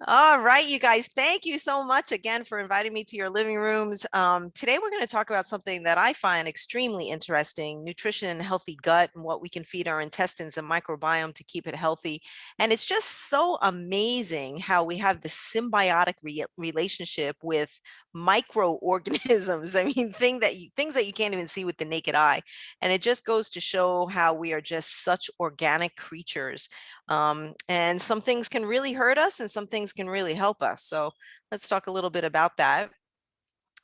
All right, you guys, thank you so much again for inviting me to your living rooms. Today, we're going to talk about something that I find extremely interesting, nutrition and healthy gut, and what we can feed our intestines and microbiome to keep it healthy. And it's just so amazing how we have this symbiotic relationship with microorganisms. I mean, things that you can't even see with the naked eye. And it just goes to show how we are just such organic creatures. And some things can really hurt us and some things can really help us. So let's talk a little bit about that.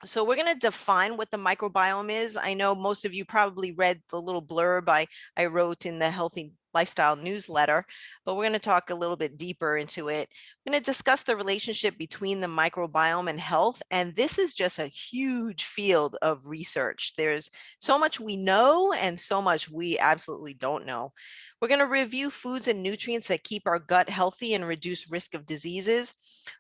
So we're going to define what the microbiome is. I know most of you probably read the little blurb I wrote in the Healthy Lifestyle newsletter, but we're going to talk a little bit deeper into it. We're going to discuss the relationship between the microbiome and health. And this is just a huge field of research. There's so much we know and so much we absolutely don't know. We're going to review foods and nutrients that keep our gut healthy and reduce risk of diseases.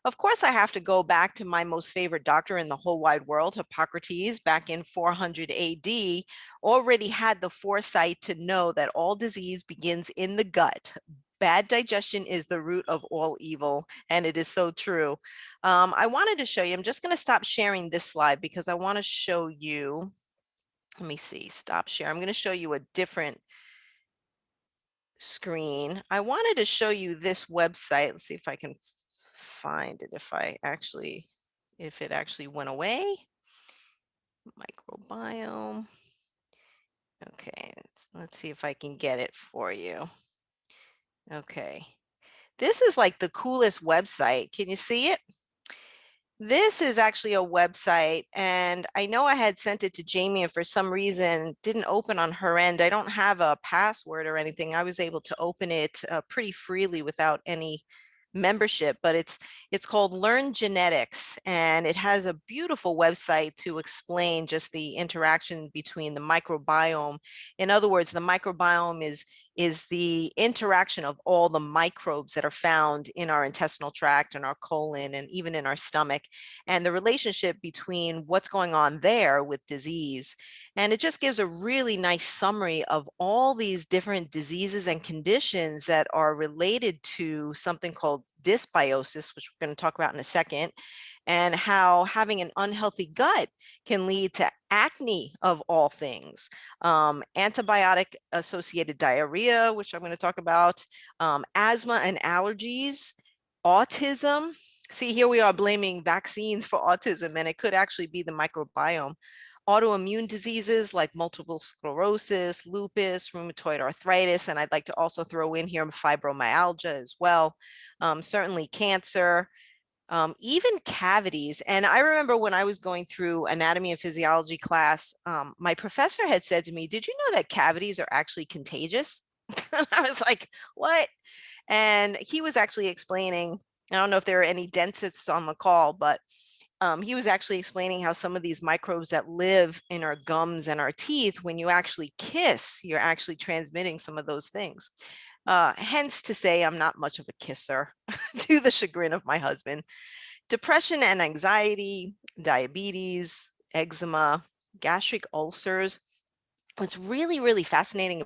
Of course, I have to go back to my most favorite doctor in the whole wide world, Hippocrates, back in 400 AD, already had the foresight to know that all disease begins in the gut. Bad digestion is the root of all evil, and it is so true. I wanted to show you, I'm just going to stop sharing this slide because I want to show you, let me see, stop share. I'm going to show you a different screen. I wanted to show you this website. Let's see if I can find it, if it actually went away. Microbiome. Okay, let's see if I can get it for you. Okay, this is like the coolest website. Can you see it? This is actually a website, and I know I had sent it to Jamie, and for some reason didn't open on her end. I don't have a password or anything. I was able to open it pretty freely without any membership, but it's called Learn Genetics, and it has a beautiful website to explain just the interaction between the microbiome. In other words, the microbiome is the interaction of all the microbes that are found in our intestinal tract and our colon and even in our stomach, and the relationship between what's going on there with disease. And it just gives a really nice summary of all these different diseases and conditions that are related to something called dysbiosis, which we're going to talk about in a second, and how having an unhealthy gut can lead to acne of all things, antibiotic associated diarrhea, which I'm going to talk about, asthma and allergies, autism. See, here we are blaming vaccines for autism, and it could actually be the microbiome. Autoimmune diseases like multiple sclerosis, lupus, rheumatoid arthritis, and I'd like to also throw in here fibromyalgia as well. Certainly cancer, even cavities. And I remember when I was going through anatomy and physiology class, my professor had said to me, "Did you know that cavities are actually contagious?" I was like, "What?" And he was actually explaining, I don't know if there are any dentists on the call, but he was actually explaining how some of these microbes that live in our gums and our teeth, when you actually kiss, you're actually transmitting some of those things. Hence to say I'm not much of a kisser to the chagrin of my husband. Depression and anxiety, diabetes, eczema, gastric ulcers. What's really, really fascinating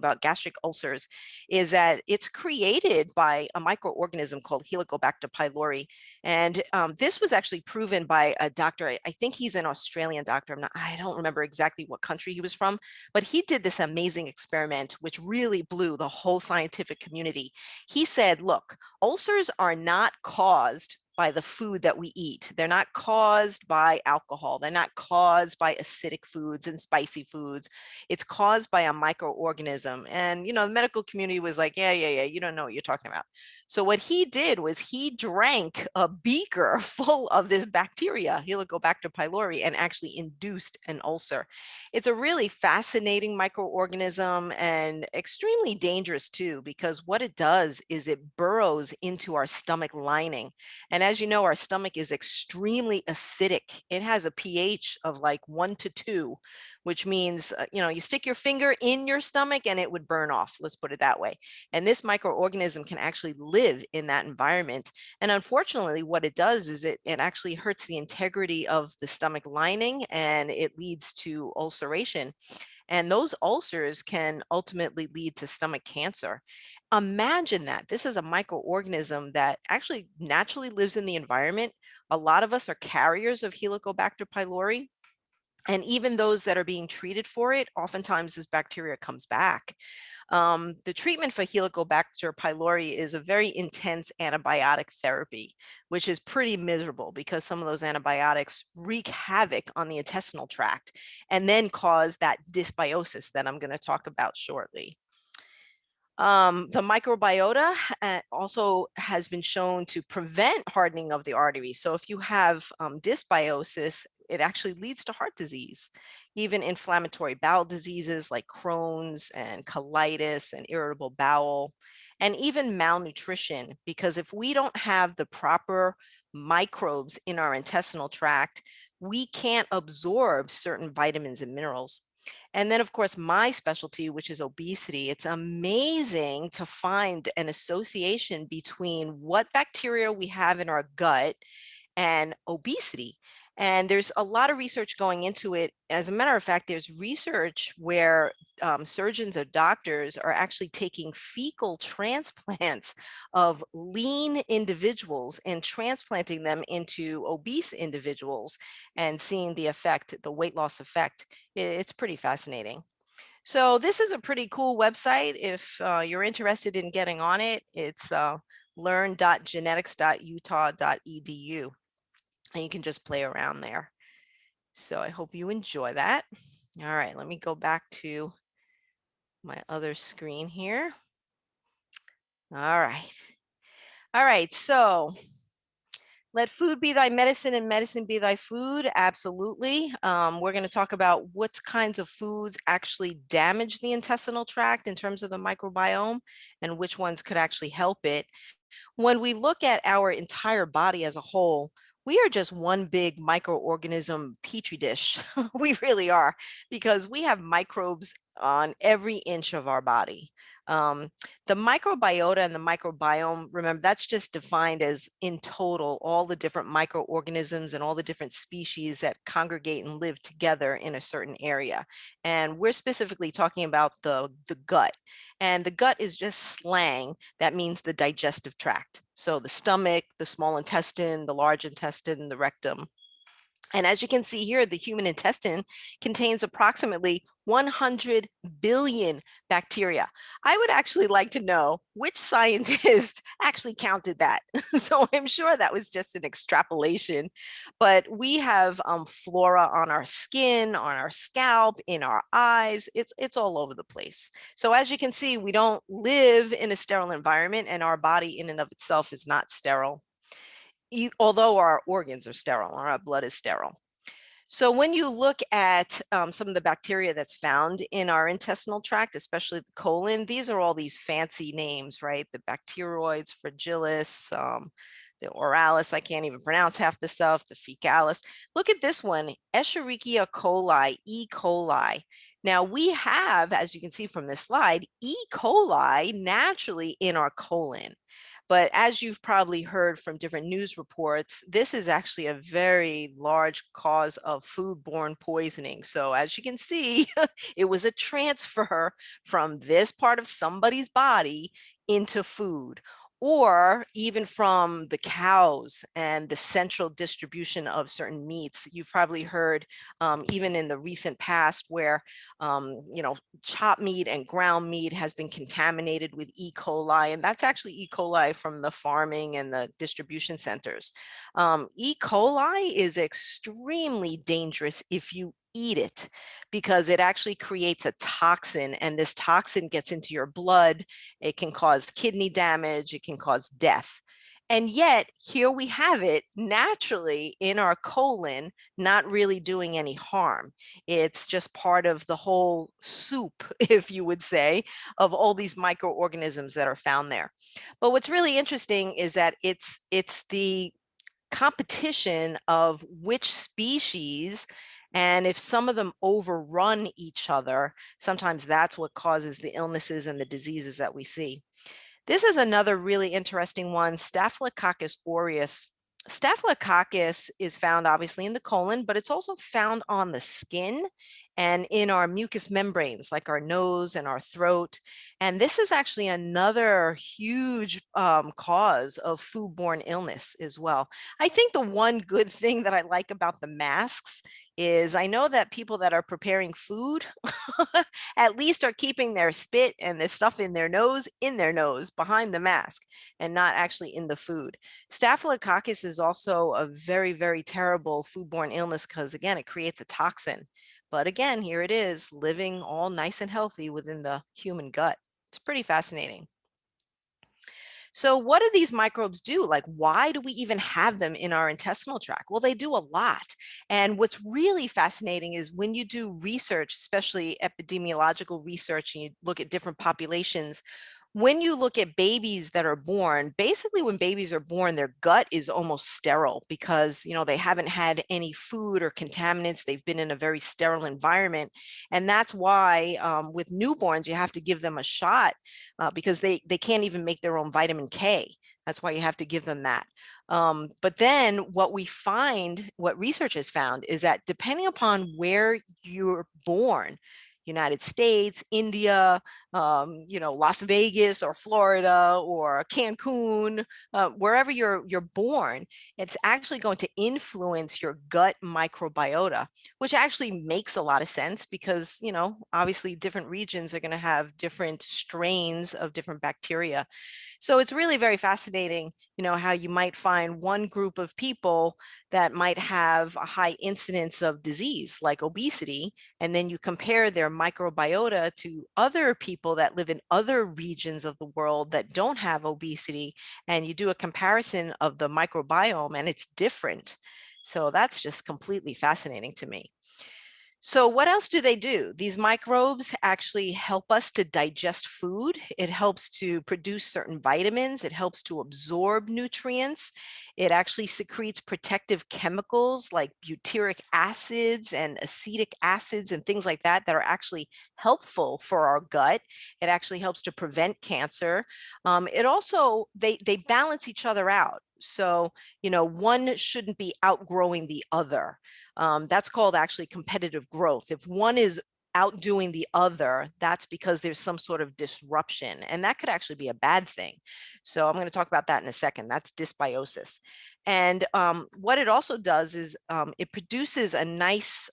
about gastric ulcers is that it's created by a microorganism called Helicobacter pylori. And this was actually proven by a doctor. I think he's an Australian doctor. I don't remember exactly what country he was from, but he did this amazing experiment, which really blew the whole scientific community. He said, look, ulcers are not caused by the food that we eat. They're not caused by alcohol. They're not caused by acidic foods and spicy foods. It's caused by a microorganism. And, the medical community was like, yeah, you don't know what you're talking about. So what he did was he drank a beaker full of this bacteria, Helicobacter pylori, and actually induced an ulcer. It's a really fascinating microorganism and extremely dangerous too, because what it does is it burrows into our stomach lining. And as you know, our stomach is extremely acidic. It has a pH of like 1 to 2, which means, you stick your finger in your stomach and it would burn off. Let's put it that way. And this microorganism can actually live in that environment. And unfortunately, what it does is it actually hurts the integrity of the stomach lining and it leads to ulceration. And those ulcers can ultimately lead to stomach cancer. Imagine that. This is a microorganism that actually naturally lives in the environment. A lot of us are carriers of Helicobacter pylori. And even those that are being treated for it, oftentimes this bacteria comes back. The treatment for Helicobacter pylori is a very intense antibiotic therapy, which is pretty miserable because some of those antibiotics wreak havoc on the intestinal tract and then cause that dysbiosis that I'm going to talk about shortly. The microbiota also has been shown to prevent hardening of the arteries. So if you have dysbiosis, it actually leads to heart disease, even inflammatory bowel diseases like Crohn's and colitis and irritable bowel, and even malnutrition, because if we don't have the proper microbes in our intestinal tract, we can't absorb certain vitamins and minerals. And then, of course, my specialty, which is obesity. It's amazing to find an association between what bacteria we have in our gut and obesity. And there's a lot of research going into it. As a matter of fact, there's research where surgeons or doctors are actually taking fecal transplants of lean individuals and transplanting them into obese individuals and seeing the effect, the weight loss effect. It's pretty fascinating. So this is a pretty cool website. If you're interested in getting on it, it's learn.genetics.utah.edu. And you can just play around there. So I hope you enjoy that. All right, let me go back to my other screen here. All right. All right, so let food be thy medicine and medicine be thy food. Absolutely. We're going to talk about what kinds of foods actually damage the intestinal tract in terms of the microbiome and which ones could actually help it. When we look at our entire body as a whole, we are just one big microorganism petri dish. We really are, because we have microbes on every inch of our body. Um, the microbiota and the microbiome, remember, that's just defined as in total all the different microorganisms and all the different species that congregate and live together in a certain area. And we're specifically talking about the gut. And the gut is just slang that means the digestive tract. So the stomach, the small intestine, the large intestine, the rectum. And as you can see here, the human intestine contains approximately 100 billion bacteria. I would actually like to know which scientist actually counted that. So I'm sure that was just an extrapolation, but we have flora on our skin, on our scalp, in our eyes. It's all over the place. So as you can see, we don't live in a sterile environment, and our body in and of itself is not sterile, although our organs are sterile, or our blood is sterile. So when you look at some of the bacteria that's found in our intestinal tract, especially the colon, these are all these fancy names, right? The bacteroids, fragilis, the oralis, I can't even pronounce half the stuff, the fecalis. Look at this one, Escherichia coli, E. coli. Now we have, as you can see from this slide, E. coli naturally in our colon. But as you've probably heard from different news reports, this is actually a very large cause of foodborne poisoning. So as you can see, it was a transfer from this part of somebody's body into food, or even from the cows and the central distribution of certain meats. You've probably heard, even in the recent past, where chopped meat and ground meat has been contaminated with E. coli, and that's actually E. coli from the farming and the distribution centers. E. coli is extremely dangerous if you eat it, because it actually creates a toxin, and this toxin gets into your blood. It can cause kidney damage, it can cause death. And yet here we have it naturally in our colon, not really doing any harm. It's just part of the whole soup, if you would say, of all these microorganisms that are found there. But what's really interesting is that it's the competition of which species, and if some of them overrun each other, sometimes that's what causes the illnesses and the diseases that we see. This is another really interesting one, Staphylococcus aureus. Staphylococcus is found obviously in the colon, but it's also found on the skin and in our mucous membranes, like our nose and our throat. And this is actually another huge cause of foodborne illness as well. I think the one good thing that I like about the masks is I know that people that are preparing food at least are keeping their spit and the stuff in their nose behind the mask and not actually in the food. Staphylococcus is also a very, very terrible foodborne illness because, again, it creates a toxin. But again, here it is living all nice and healthy within the human gut. It's pretty fascinating. So, what do these microbes do? Like, why do we even have them in our intestinal tract? Well, they do a lot. And what's really fascinating is when you do research, especially epidemiological research, and you look at different populations, when you look at babies that are born, basically when babies are born, their gut is almost sterile because, they haven't had any food or contaminants. They've been in a very sterile environment. And that's why with newborns, you have to give them a shot because they can't even make their own vitamin K. That's why you have to give them that. But then what we find, what research has found, is that depending upon where you're born, United States, India, Las Vegas or Florida or Cancun, wherever you're born, it's actually going to influence your gut microbiota, which actually makes a lot of sense because, obviously different regions are going to have different strains of different bacteria. So it's really very fascinating, how you might find one group of people that might have a high incidence of disease like obesity, and then you compare their microbiota to other people that live in other regions of the world that don't have obesity, and you do a comparison of the microbiome and it's different. So that's just completely fascinating to me. So what else do they do? These microbes actually help us to digest food. It helps to produce certain vitamins. It helps to absorb nutrients. It actually secretes protective chemicals like butyric acids and acetic acids and things like that that are actually helpful for our gut. It actually helps to prevent cancer. It also, they balance each other out. So, one shouldn't be outgrowing the other. That's called actually competitive growth. If one is outdoing the other, that's because there's some sort of disruption, and that could actually be a bad thing. So I'm going to talk about that in a second. That's dysbiosis. And what it also does is it produces a nice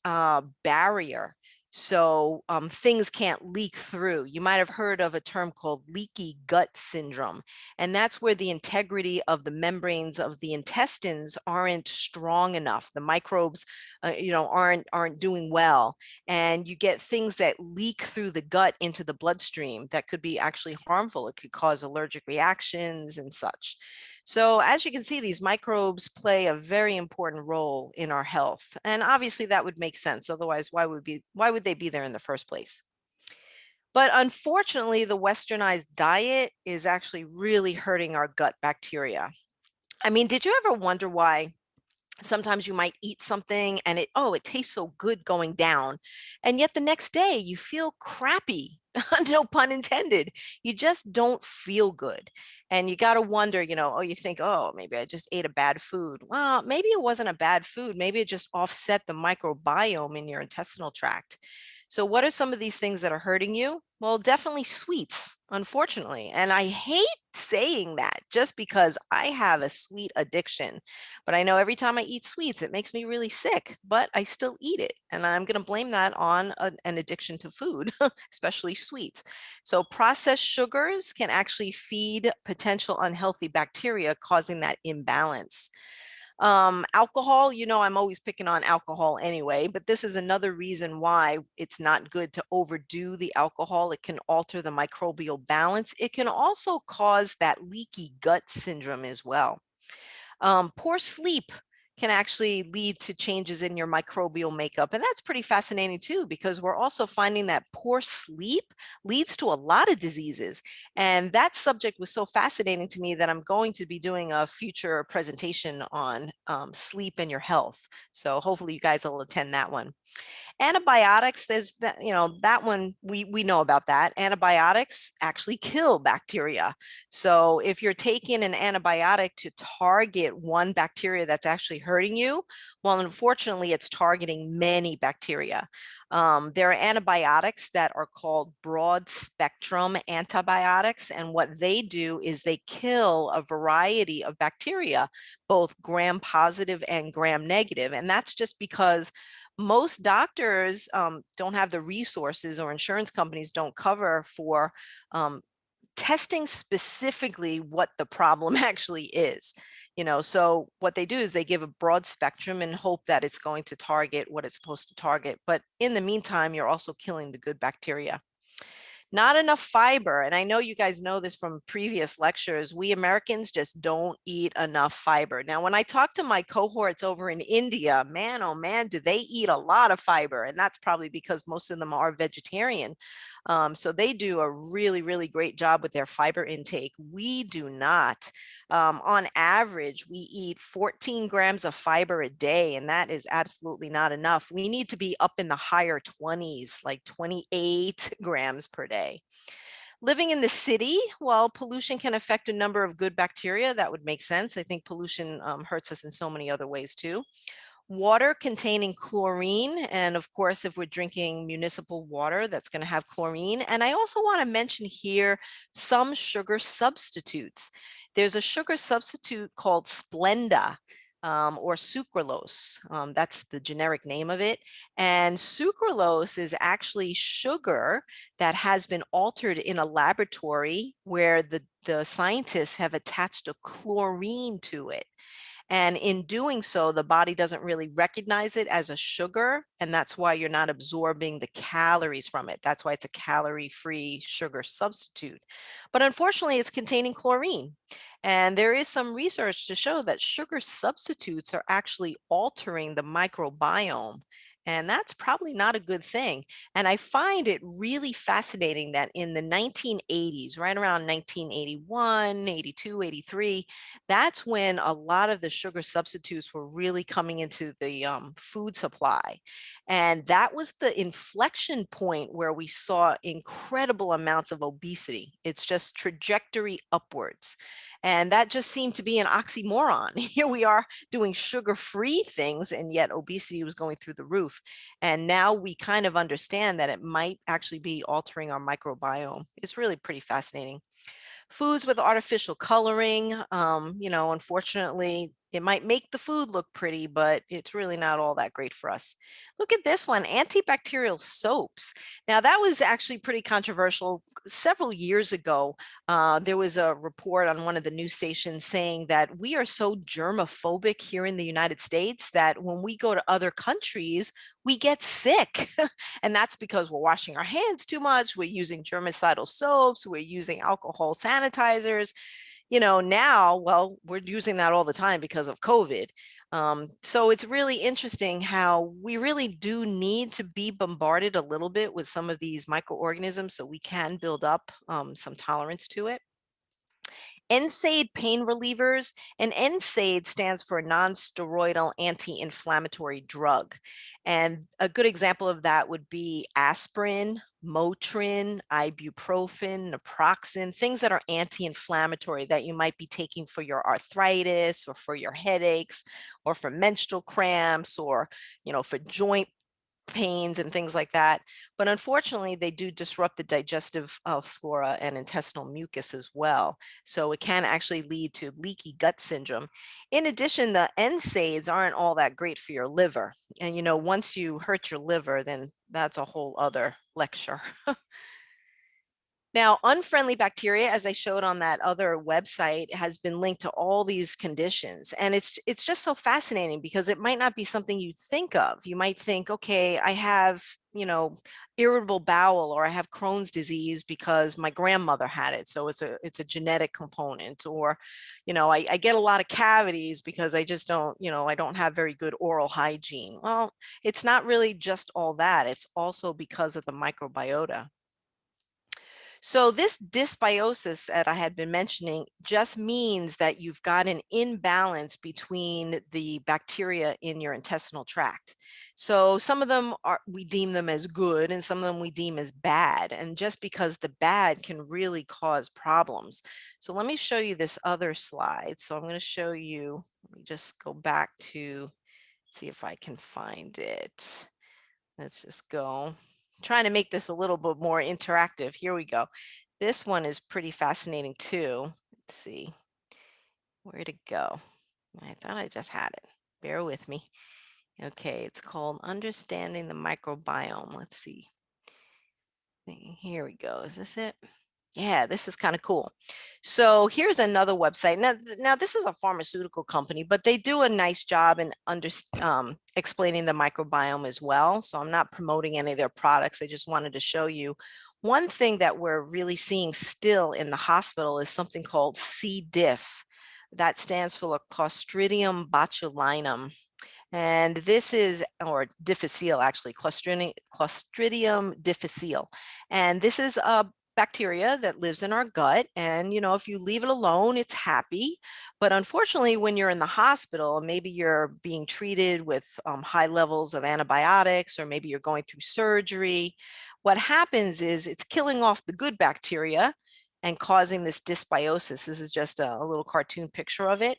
barrier so things can't leak through. You might have heard of a term called leaky gut syndrome, and that's where the integrity of the membranes of the intestines aren't strong enough. The microbes, aren't doing well, and you get things that leak through the gut into the bloodstream that could be actually harmful. It could cause allergic reactions and such. So as you can see, these microbes play a very important role in our health. And obviously that would make sense. Otherwise, why would they be there in the first place? But unfortunately, the westernized diet is actually really hurting our gut bacteria. I mean, did you ever wonder why sometimes you might eat something and it tastes so good going down, and yet the next day you feel crappy? No pun intended. You just don't feel good, and you got to wonder, you think, oh, maybe I just ate a bad food. Well, maybe it wasn't a bad food. Maybe it just offset the microbiome in your intestinal tract. So what are some of these things that are hurting you? Well, definitely sweets, unfortunately. And I hate saying that just because I have a sweet addiction. But I know every time I eat sweets, it makes me really sick, but I still eat it. And I'm going to blame that on an addiction to food, especially sweets. So processed sugars can actually feed potential unhealthy bacteria, causing that imbalance. Alcohol, I'm always picking on alcohol anyway, but this is another reason why it's not good to overdo the alcohol. It can alter the microbial balance. It can also cause that leaky gut syndrome as well. Poor sleep can actually lead to changes in your microbial makeup. And that's pretty fascinating too, because we're also finding that poor sleep leads to a lot of diseases. And that subject was so fascinating to me that I'm going to be doing a future presentation on sleep and your health. So hopefully you guys will attend that one. Antibiotics, there's that, that one we know about that. Antibiotics actually kill bacteria. So if you're taking an antibiotic to target one bacteria that's actually hurting you, well, unfortunately, it's targeting many bacteria. There are antibiotics that are called broad spectrum antibiotics. And what they do is they kill a variety of bacteria, both gram positive and gram negative. And that's just because most doctors don't have the resources, or insurance companies don't cover for testing specifically what the problem actually is. So what they do is they give a broad spectrum and hope that it's going to target what it's supposed to target. But in the meantime, you're also killing the good bacteria. Not enough fiber. And I know you guys know this from previous lectures. We Americans just don't eat enough fiber. Now, when I talk to my cohorts over in India, man, oh man, do they eat a lot of fiber. And that's probably because most of them are vegetarian. So they do a really, really great job with their fiber intake. We do not. On average, we eat 14 grams of fiber a day, and that is absolutely not enough. We need to be up in the higher 20s, like 28 grams per day. Living in the city, well, pollution can affect a number of good bacteria. That would make sense. I think pollution hurts us in so many other ways too. Water containing chlorine, and of course, if we're drinking municipal water, that's going to have chlorine. And I also want to mention here some sugar substitutes. There's a sugar substitute called Splenda, or sucralose. That's the generic name of it. And sucralose is actually sugar that has been altered in a laboratory where the scientists have attached a chlorine to it. And in doing so, the body doesn't really recognize it as a sugar. And that's why you're not absorbing the calories from it. That's why it's a calorie-free sugar substitute. But unfortunately, it's containing chlorine. And there is some research to show that sugar substitutes are actually altering the microbiome. And that's probably not a good thing. And I find it really fascinating that in the 1980s, right around 1981, 82, 83, that's when a lot of the sugar substitutes were really coming into the food supply. And that was the inflection point where we saw incredible amounts of obesity. It's just trajectory upwards. And that just seemed to be an oxymoron. Here we are doing sugar-free things, and yet obesity was going through the roof. And now we kind of understand that it might actually be altering our microbiome. It's really pretty fascinating. Foods with artificial coloring, unfortunately, it might make the food look pretty, but it's really not all that great for us. Look at this one, antibacterial soaps. Now, that was actually pretty controversial. Several years ago, there was a report on one of the news stations saying that we are so germophobic here in the United States that when we go to other countries, we get sick. And that's because we're washing our hands too much. We're using germicidal soaps. We're using alcohol sanitizers. Now, well, we're using that all the time because of COVID. So it's really interesting how we really do need to be bombarded a little bit with some of these microorganisms so we can build up some tolerance to it. NSAID pain relievers, and NSAID stands for non-steroidal anti-inflammatory drug. And a good example of that would be aspirin, Motrin, ibuprofen, naproxen, things that are anti-inflammatory that you might be taking for your arthritis or for your headaches or for menstrual cramps or, for joint pains and things like that. But unfortunately, they do disrupt the digestive flora and intestinal mucus as well. So it can actually lead to leaky gut syndrome. In addition, the NSAIDs aren't all that great for your liver. And, once you hurt your liver, then that's a whole other lecture. Now, unfriendly bacteria, as I showed on that other website, has been linked to all these conditions. And it's just so fascinating because it might not be something you think of. You might think, okay, I have, irritable bowel, or I have Crohn's disease because my grandmother had it. So it's a genetic component. Or, I get a lot of cavities because I just don't, I don't have very good oral hygiene. Well, it's not really just all that. It's also because of the microbiota. So this dysbiosis that I had been mentioning just means that you've got an imbalance between the bacteria in your intestinal tract. So some of them we deem them as good, and some of them we deem as bad. And just because the bad can really cause problems. So let me show you this other slide. So I'm going to show you, let me just go back to see if I can find it. Let's just go. Trying to make this a little bit more interactive. Here we go. This one is pretty fascinating too. Let's see. Where'd it go? I thought I just had it. Bear with me. Okay, it's called Understanding the Microbiome. Let's see. Here we go. Is this it? Yeah, this is kind of cool. So here's another website. Now this is a pharmaceutical company, but they do a nice job in explaining the microbiome as well. So I'm not promoting any of their products. I just wanted to show you one thing that we're really seeing still in the hospital is something called C. diff. That stands for Clostridium botulinum. And this is, or difficile actually, Clostridium difficile. And this is a bacteria that lives in our gut. And, if you leave it alone, it's happy. But unfortunately, when you're in the hospital, maybe you're being treated with high levels of antibiotics, or maybe you're going through surgery, what happens is it's killing off the good bacteria and causing this dysbiosis. This is just a little cartoon picture of it.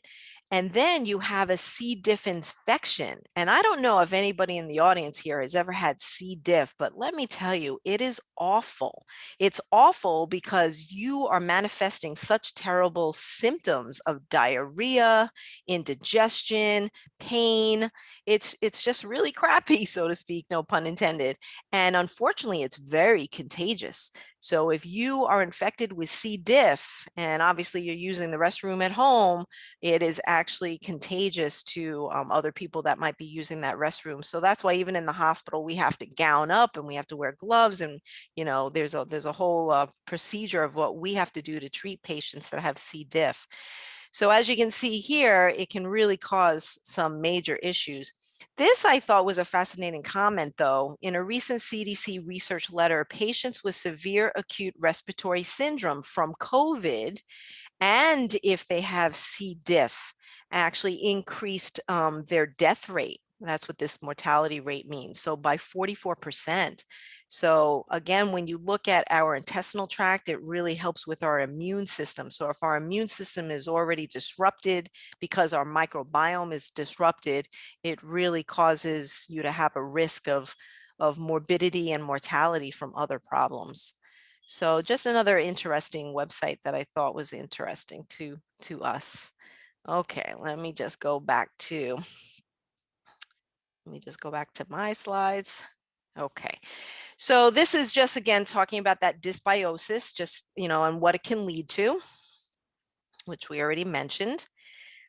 And then you have a C. diff infection. And I don't know if anybody in the audience here has ever had C. diff, but let me tell you, it is awful. It's awful because you are manifesting such terrible symptoms of diarrhea, indigestion, pain. It's just really crappy, so to speak, no pun intended. And unfortunately, it's very contagious. So if you are infected with C. diff, and obviously you're using the restroom at home, it is actually contagious to other people that might be using that restroom. So that's why even in the hospital, we have to gown up and we have to wear gloves. And, there's a whole procedure of what we have to do to treat patients that have C. diff. So as you can see here, it can really cause some major issues. This I thought was a fascinating comment, though. In a recent CDC research letter, patients with severe acute respiratory syndrome from COVID, and if they have C. diff, actually increased their death rate. That's what this mortality rate means. So by 44%. So again, when you look at our intestinal tract, it really helps with our immune system. So if our immune system is already disrupted because our microbiome is disrupted, it really causes you to have a risk of morbidity and mortality from other problems. So just another interesting website that I thought was interesting to us. Okay, let me just go back to my slides. Okay, so this is just again talking about that dysbiosis, just and what it can lead to, which we already mentioned.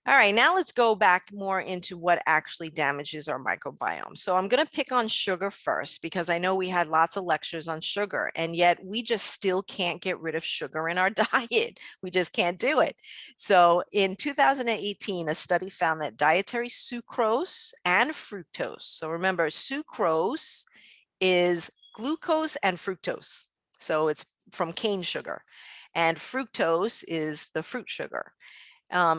All right, now let's go back more into what actually damages our microbiome. So I'm going to pick on sugar first because I know we had lots of lectures on sugar, and yet we just still can't get rid of sugar in our diet. We just can't do it. So in 2018, a study found that dietary sucrose and fructose. So remember, sucrose is glucose and fructose. So it's from cane sugar, and fructose is the fruit sugar.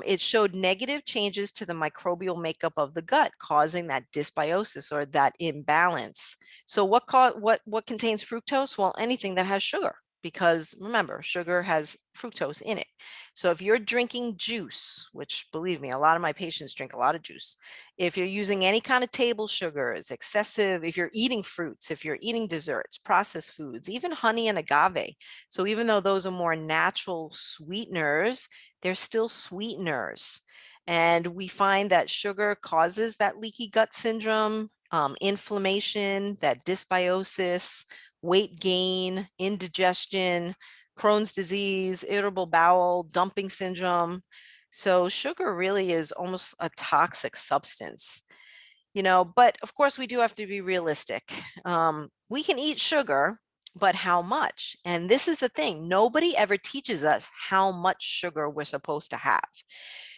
It showed negative changes to the microbial makeup of the gut, causing that dysbiosis or that imbalance. So what contains fructose? Well, anything that has sugar, because remember, sugar has fructose in it. So if you're drinking juice, which believe me, a lot of my patients drink a lot of juice. If you're using any kind of table sugars, excessive, if you're eating fruits, if you're eating desserts, processed foods, even honey and agave. So even though those are more natural sweeteners, they're still sweeteners. And we find that sugar causes that leaky gut syndrome, inflammation, that dysbiosis, weight gain, indigestion, Crohn's disease, irritable bowel, dumping syndrome. So sugar really is almost a toxic substance, but of course we do have to be realistic. We can eat sugar, but how much? And this is the thing, nobody ever teaches us how much sugar we're supposed to have.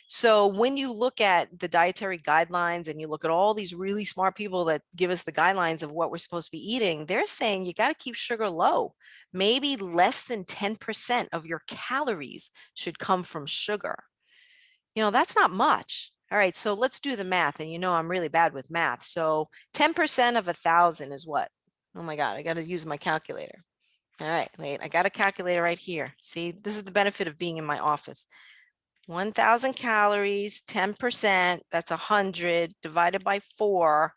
So when you look at the dietary guidelines and you look at all these really smart people that give us the guidelines of what we're supposed to be eating, they're saying you got to keep sugar low. Maybe less than 10% of your calories should come from sugar. That's not much. All right, so let's do the math. And I'm really bad with math. So 10% of 1,000 is what? Oh my God, I got to use my calculator. All right, wait, I got a calculator right here. See, this is the benefit of being in my office. 1,000 calories, 10%, that's 100 divided by 4.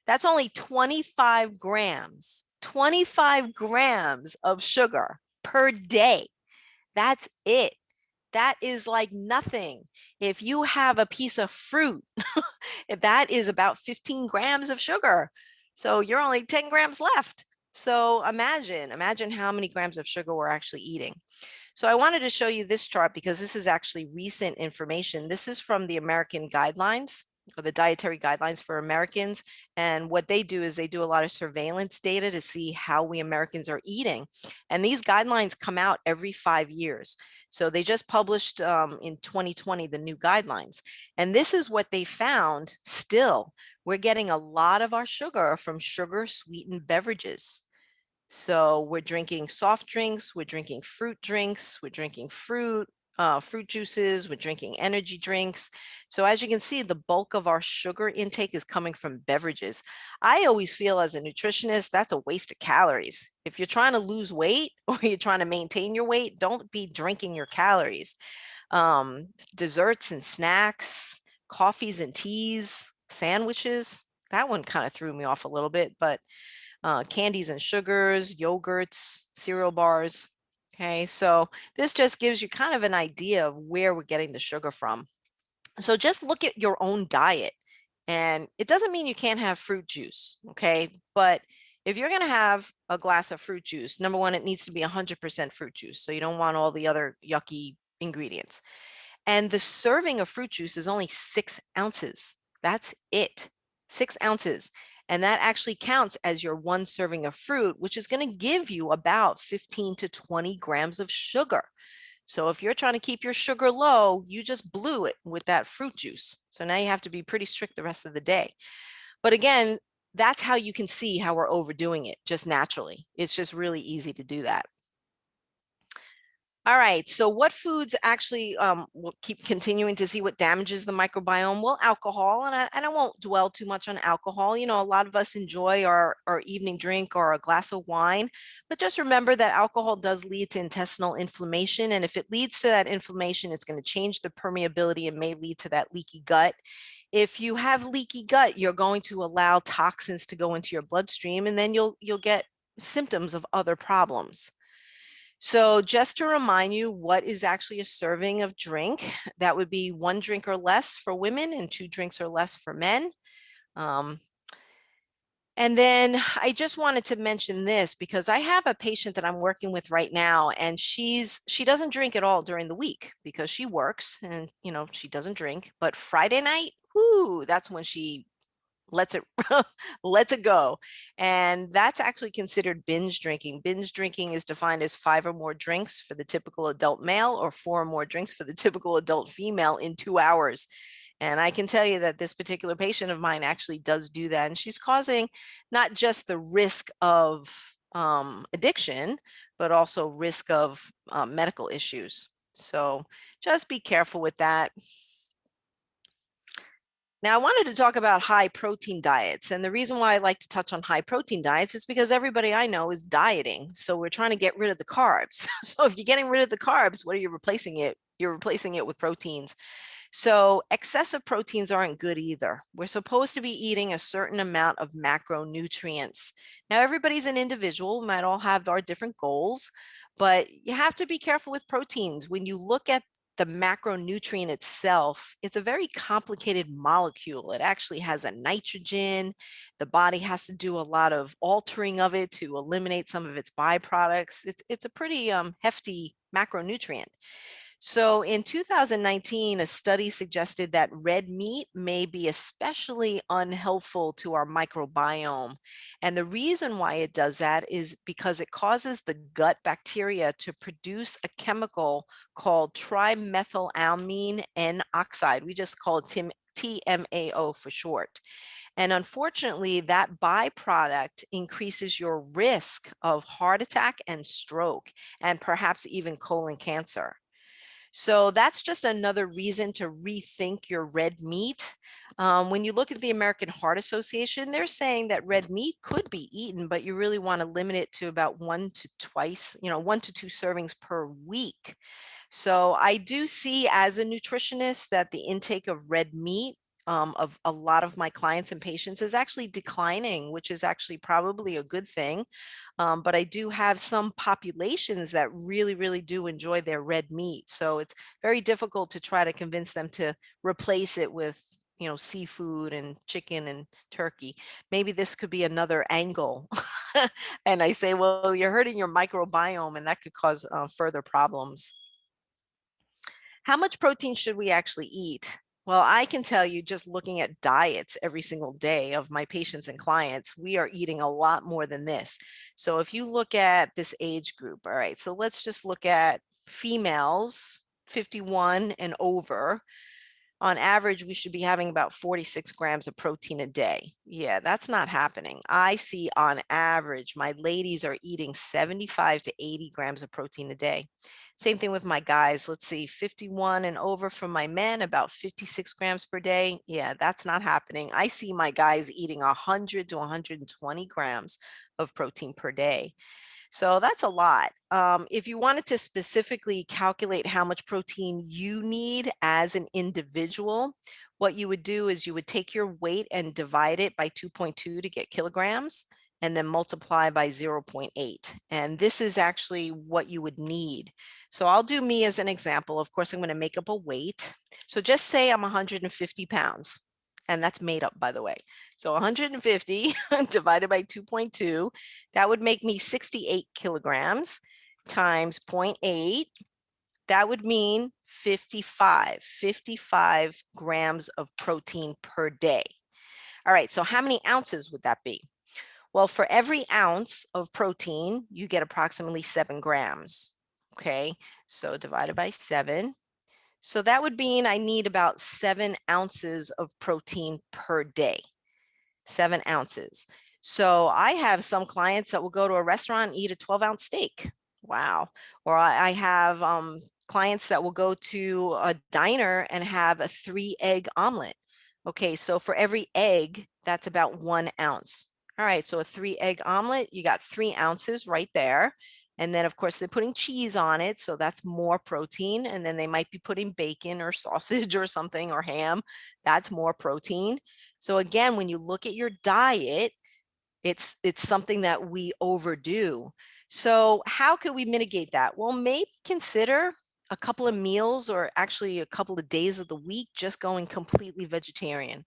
That's only 25 grams, 25 grams of sugar per day. That's it. That is like nothing. If you have a piece of fruit, that is about 15 grams of sugar. So you're only 10 grams left. So imagine how many grams of sugar we're actually eating. So I wanted to show you this chart because this is actually recent information. This is from the American guidelines, or the dietary guidelines for Americans. And what they do is they do a lot of surveillance data to see how we Americans are eating. And these guidelines come out every 5 years. So they just published in 2020 the new guidelines. And this is what they found. Still, we're getting a lot of our sugar from sugar sweetened beverages. So we're drinking soft drinks, we're drinking fruit drinks, we're drinking fruit juices, we're drinking energy drinks. So as you can see, the bulk of our sugar intake is coming from beverages. I always feel as a nutritionist, that's a waste of calories. If you're trying to lose weight or you're trying to maintain your weight, don't be drinking your calories. Desserts and snacks, coffees and teas, sandwiches, that one kind of threw me off a little bit, but candies and sugars, yogurts, cereal bars. Okay, so this just gives you kind of an idea of where we're getting the sugar from. So just look at your own diet. And it doesn't mean you can't have fruit juice, okay? But if you're going to have a glass of fruit juice, number one, it needs to be 100% fruit juice. So you don't want all the other yucky ingredients. And the serving of fruit juice is only 6 ounces. That's it, 6 ounces. And that actually counts as your 1 serving of fruit, which is going to give you about 15 to 20 grams of sugar. So if you're trying to keep your sugar low, you just blew it with that fruit juice. So now you have to be pretty strict the rest of the day. But again, that's how you can see how we're overdoing it just naturally. It's just really easy to do that. All right, so what foods actually we'll keep continuing to see what damages the microbiome? Well, alcohol, and I won't dwell too much on alcohol. A lot of us enjoy our evening drink or a glass of wine, but just remember that alcohol does lead to intestinal inflammation. And if it leads to that inflammation, it's going to change the permeability and may lead to that leaky gut. If you have leaky gut, you're going to allow toxins to go into your bloodstream, and then you'll get symptoms of other problems. So just to remind you, what is actually a serving of drink? That would be 1 drink or less for women and 2 drinks or less for men. And then I just wanted to mention this because I have a patient that I'm working with right now, and she doesn't drink at all during the week because she works and she doesn't drink. But Friday night, whoo, that's when she lets it go. And that's actually considered binge drinking. Binge drinking is defined as 5 or more drinks for the typical adult male or 4 or more drinks for the typical adult female in 2 hours. And I can tell you that this particular patient of mine actually does do that. And she's causing not just the risk of addiction, but also risk of medical issues. So just be careful with that. Now, I wanted to talk about high protein diets. And the reason why I like to touch on high protein diets is because everybody I know is dieting. So we're trying to get rid of the carbs. So if you're getting rid of the carbs, what are you replacing it? You're replacing it with proteins. So excessive proteins aren't good either. We're supposed to be eating a certain amount of macronutrients. Now, everybody's an individual. We might all have our different goals, but you have to be careful with proteins. When you look at the macronutrient itself, it's a very complicated molecule. It actually has a nitrogen. The body has to do a lot of altering of it to eliminate some of its byproducts. It's a pretty hefty macronutrient. So in 2019, a study suggested that red meat may be especially unhelpful to our microbiome. And the reason why it does that is because it causes the gut bacteria to produce a chemical called trimethylamine N oxide. We just call it TMAO for short. And unfortunately, that byproduct increases your risk of heart attack and stroke, and perhaps even colon cancer. So that's just another reason to rethink your red meat. When you look at the American Heart Association, they're saying that red meat could be eaten, but you really want to limit it to about 1 to 2 servings per week. So I do see as a nutritionist that the intake of red meat of a lot of my clients and patients is actually declining, which is actually probably a good thing. But I do have some populations that really, really do enjoy their red meat. So it's very difficult to try to convince them to replace it with, seafood and chicken and turkey. Maybe this could be another angle. And I say, well, you're hurting your microbiome and that could cause further problems. How much protein should we actually eat? Well, I can tell you just looking at diets every single day of my patients and clients, we are eating a lot more than this. So if you look at this age group, all right, so let's just look at females 51 and over. On average, we should be having about 46 grams of protein a day. Yeah, that's not happening. I see on average, my ladies are eating 75 to 80 grams of protein a day. Same thing with my guys. Let's see, 51 and over for my men, about 56 grams per day. Yeah, that's not happening. I see my guys eating 100 to 120 grams of protein per day. So that's a lot. If you wanted to specifically calculate how much protein you need as an individual, what you would do is you would take your weight and divide it by 2.2 to get kilograms, and then multiply by 0.8. And this is actually what you would need. So I'll do me as an example. Of course, I'm going to make up a weight. So just say I'm 150 pounds. And that's made up, by the way. So 150 divided by 2.2, that would make me 68 kilograms times 0.8. That would mean 55 grams of protein per day. All right, so how many ounces would that be? Well, for every ounce of protein, you get approximately 7 grams. Okay, so divided by 7. So that would mean I need about 7 ounces of protein per day. 7 ounces. So I have some clients that will go to a restaurant and eat a 12-ounce steak. Wow. Or I have clients that will go to a diner and have a 3-egg omelet. Okay, so for every egg, that's about 1 ounce. All right, so a 3-egg omelet, you got 3 ounces right there. And then, of course, they're putting cheese on it, so that's more protein. And then they might be putting bacon or sausage or something or ham. That's more protein. So again, when you look at your diet, it's something that we overdo. So how could we mitigate that? Well, maybe consider a couple of meals or actually a couple of days of the week just going completely vegetarian.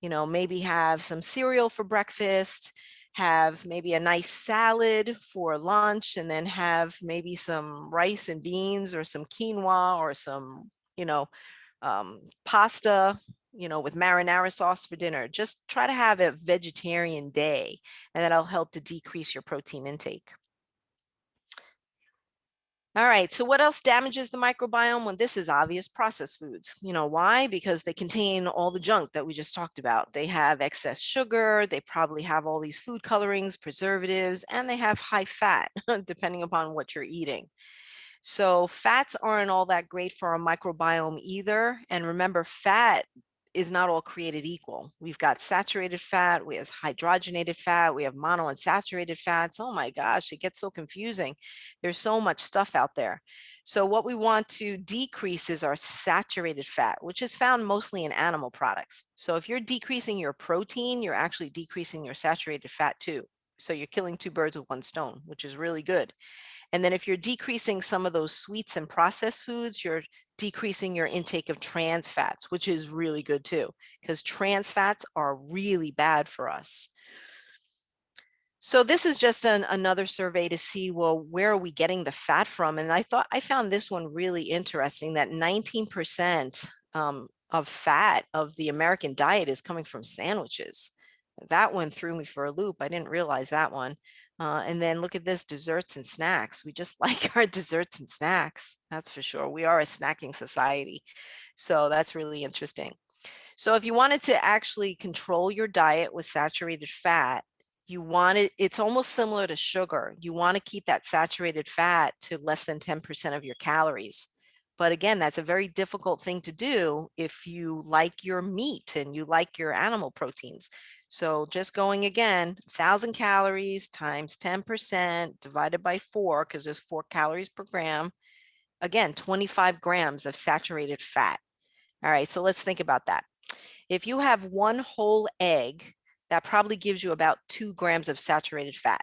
Maybe have some cereal for breakfast, have maybe a nice salad for lunch, and then have maybe some rice and beans or some quinoa or some, pasta, with marinara sauce for dinner. Just try to have a vegetarian day, and that'll help to decrease your protein intake. All right, so what else damages the microbiome? Well, this is obvious: processed foods. Why? Because they contain all the junk that we just talked about. They have excess sugar, they probably have all these food colorings, preservatives, and they have high fat, depending upon what you're eating. So fats aren't all that great for our microbiome either. And remember, fat is not all created equal. We've got saturated fat, we have hydrogenated fat, we have monounsaturated fats. Oh my gosh, it gets so confusing. There's so much stuff out there. So what we want to decrease is our saturated fat, which is found mostly in animal products. So if you're decreasing your protein, you're actually decreasing your saturated fat too. So you're killing 2 birds with 1 stone, which is really good. And then if you're decreasing some of those sweets and processed foods, you're decreasing your intake of trans fats, which is really good too, because trans fats are really bad for us. So this is just another survey to see, well, where are we getting the fat from? And I found this one really interesting, that 19% of fat of the American diet is coming from sandwiches. That one threw me for a loop. I didn't realize that one. And then look at this, desserts and snacks. We just like our desserts and snacks. That's for sure. We are a snacking society. So that's really interesting. So if you wanted to actually control your diet with saturated fat, you want it, it's almost similar to sugar. You want to keep that saturated fat to less than 10% of your calories. But again, that's a very difficult thing to do if you like your meat and you like your animal proteins. So just going again, 1,000 calories times 10% divided by 4, because there's 4 calories per gram. Again, 25 grams of saturated fat. All right, so let's think about that. If you have one whole egg, that probably gives you about 2 grams of saturated fat.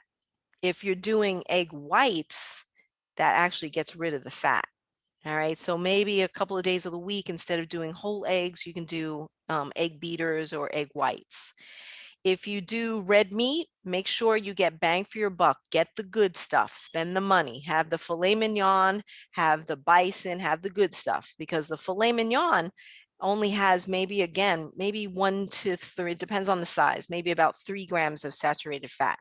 If you're doing egg whites, that actually gets rid of the fat. All right, so maybe a couple of days of the week, instead of doing whole eggs, you can do egg beaters or egg whites. If you do red meat, make sure you get bang for your buck. Get the good stuff, spend the money, have the filet mignon, have the bison, have the good stuff, because the filet mignon only has maybe 1 to 3, it depends on the size, maybe about 3 grams of saturated fat.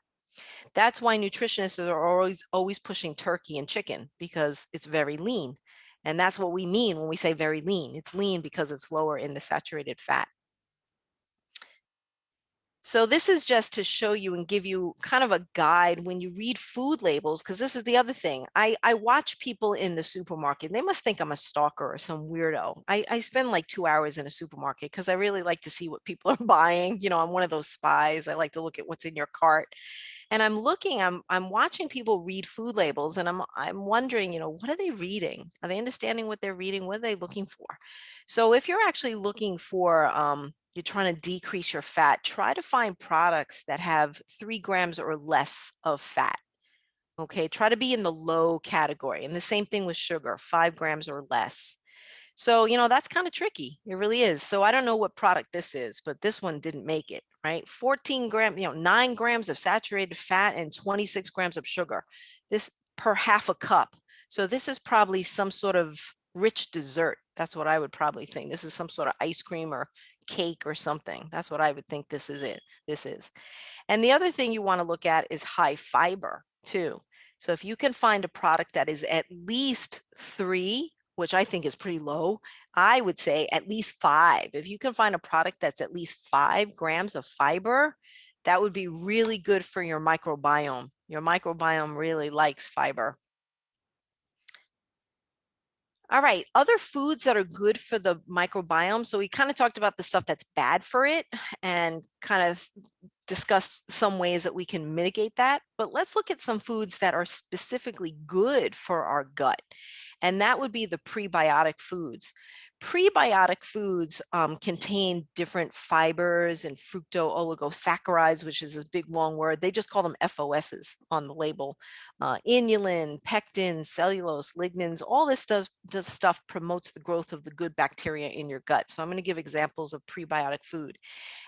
That's why nutritionists are always pushing turkey and chicken, because it's very lean. And that's what we mean when we say very lean. It's lean because it's lower in the saturated fat. So this is just to show you and give you kind of a guide when you read food labels, because this is the other thing. I watch people in the supermarket. They must think I'm a stalker or some weirdo. I spend like 2 hours in a supermarket because I really like to see what people are buying. You know, I'm one of those spies. I like to look at what's in your cart. And I'm watching people read food labels, and I'm wondering, you know, what are they reading? Are they understanding what they're reading? What are they looking for? So if you're actually looking for you're trying to decrease your fat, try to find products that have 3 grams or less of fat. Okay, try to be in the low category. And the same thing with sugar, 5 grams or less. So, you know, that's kind of tricky. It really is. So I don't know what product this is, but this one didn't make it, right? 14 grams, 9 grams of saturated fat and 26 grams of sugar. This per half a cup. So this is probably some sort of rich dessert. That's what I would probably think. This is some sort of ice cream or cake or something. That's what I would think this is it. This is. And the other thing you want to look at is high fiber too. So if you can find a product that is at least 3, which I think is pretty low, I would say at least 5. If you can find a product that's at least 5 grams of fiber, that would be really good for your microbiome. Your microbiome really likes fiber. All right, other foods that are good for the microbiome. So we kind of talked about the stuff that's bad for it and kind of discuss some ways that we can mitigate that. But let's look at some foods that are specifically good for our gut. And that would be the prebiotic foods. Prebiotic foods contain different fibers and fructooligosaccharides, which is a big long word. They just call them FOSs on the label. Inulin, pectin, cellulose, lignans, all this stuff promotes the growth of the good bacteria in your gut. So I'm going to give examples of prebiotic food.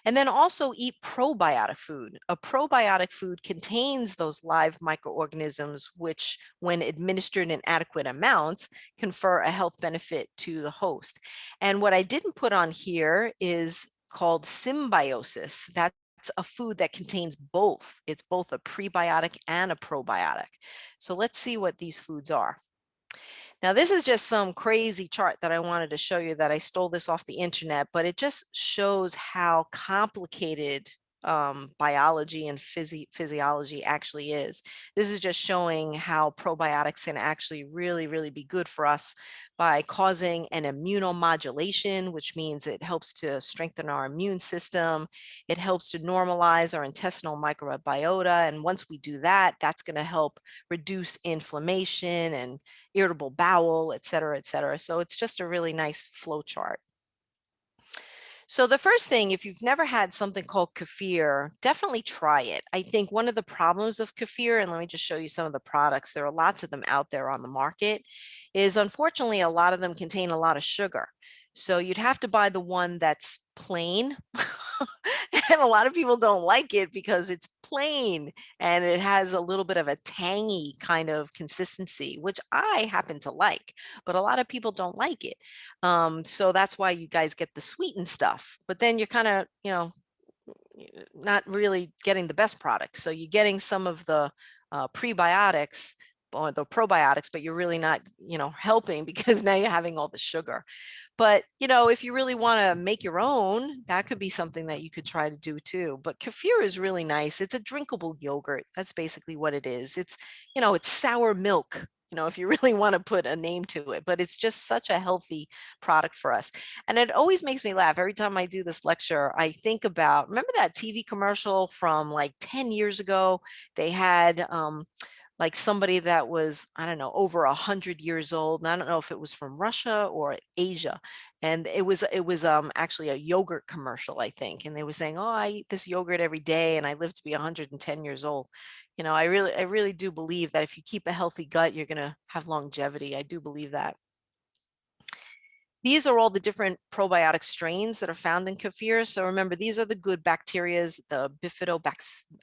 And then also eat probiotic food. A probiotic food contains those live microorganisms, which when administered in adequate amounts, confer a health benefit to the host. And what I didn't put on here is called symbiosis. That's a food that contains both. It's both a prebiotic and a probiotic. So let's see what these foods are. Now, this is just some crazy chart that I wanted to show you that I stole this off the internet, but it just shows how complicated biology and physiology actually is. This is just showing how probiotics can actually really be good for us by causing an immunomodulation, which means it helps to strengthen our immune system. It helps to normalize our intestinal microbiota. And once we do that, that's going to help reduce inflammation and irritable bowel, et cetera, et cetera. So it's just a really nice flow chart. So the first thing, if you've never had something called kefir, definitely try it. I think one of the problems of kefir, and let me just show you some of the products, there are lots of them out there on the market, is unfortunately a lot of them contain a lot of sugar. So you'd have to buy the one that's plain. And a lot of people don't like it because it's plain and it has a little bit of a tangy kind of consistency, which I happen to like, but a lot of people don't like it. So that's why you guys get the sweetened stuff. But then you're kind of, not really getting the best product. So you're getting some of the prebiotics or the probiotics, but you're really not, helping because now you're having all the sugar. But, if you really want to make your own, that could be something that you could try to do too. But kefir is really nice. It's a drinkable yogurt. That's basically what it is. It's sour milk. If you really want to put a name to it, but it's just such a healthy product for us. And it always makes me laugh every time I do this lecture. I think about, remember that TV commercial from like 10 years ago? They had like somebody that was, I don't know, over 100 years old. And I don't know if it was from Russia or Asia. And it was actually a yogurt commercial, I think. And they were saying, oh, I eat this yogurt every day and I live to be 110 years old. I really do believe that if you keep a healthy gut, you're going to have longevity. I do believe that. These are all the different probiotic strains that are found in kefir. So remember, these are the good bacterias, the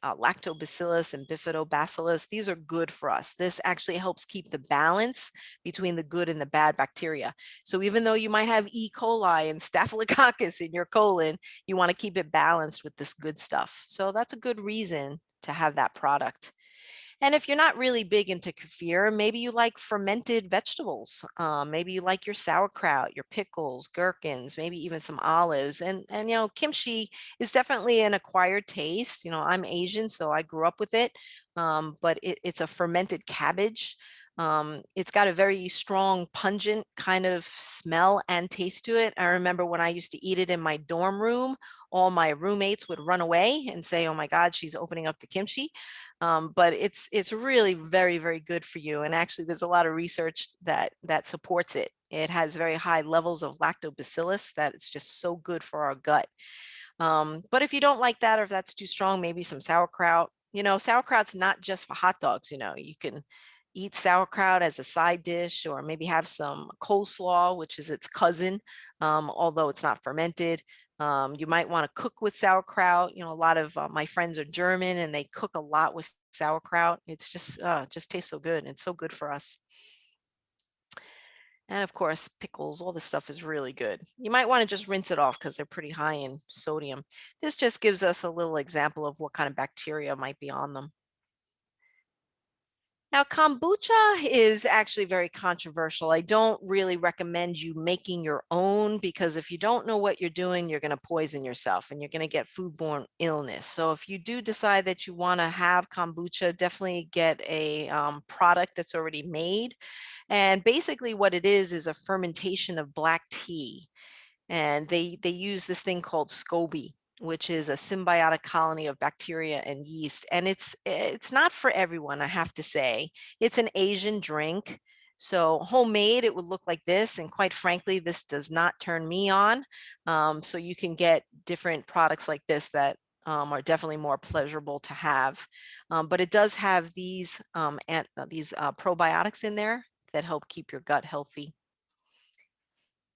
lactobacillus and bifidobacillus. These are good for us. This actually helps keep the balance between the good and the bad bacteria. So even though you might have E. coli and staphylococcus in your colon, you want to keep it balanced with this good stuff. So that's a good reason to have that product. And if you're not really big into kefir, maybe you like fermented vegetables. Maybe you like your sauerkraut, your pickles, gherkins, maybe even some olives. And kimchi is definitely an acquired taste. I'm Asian, so I grew up with it. But it's a fermented cabbage. It's got a very strong, pungent kind of smell and taste to it. I remember when I used to eat it in my dorm room, all my roommates would run away and say, "Oh my God, she's opening up the kimchi." But it's really very, very good for you. And actually, there's a lot of research that supports it. It has very high levels of lactobacillus that it's just so good for our gut. But if you don't like that, or if that's too strong, maybe some sauerkraut. Sauerkraut's not just for hot dogs. You can eat sauerkraut as a side dish, or maybe have some coleslaw, which is its cousin, although it's not fermented. You might want to cook with sauerkraut. A lot of my friends are German and they cook a lot with sauerkraut. It's just tastes so good. It's so good for us. And of course, pickles, all this stuff is really good. You might want to just rinse it off because they're pretty high in sodium. This just gives us a little example of what kind of bacteria might be on them. Now, kombucha is actually very controversial. I don't really recommend you making your own because if you don't know what you're doing, you're going to poison yourself and you're going to get foodborne illness. So if you do decide that you want to have kombucha, definitely get a product that's already made. And basically what it is a fermentation of black tea. And they use this thing called SCOBY, which is a symbiotic colony of bacteria and yeast. And it's not for everyone, I have to say. It's an Asian drink. So homemade, it would look like this. And quite frankly, this does not turn me on. So you can get different products like this that are definitely more pleasurable to have. But it does have these probiotics in there that help keep your gut healthy.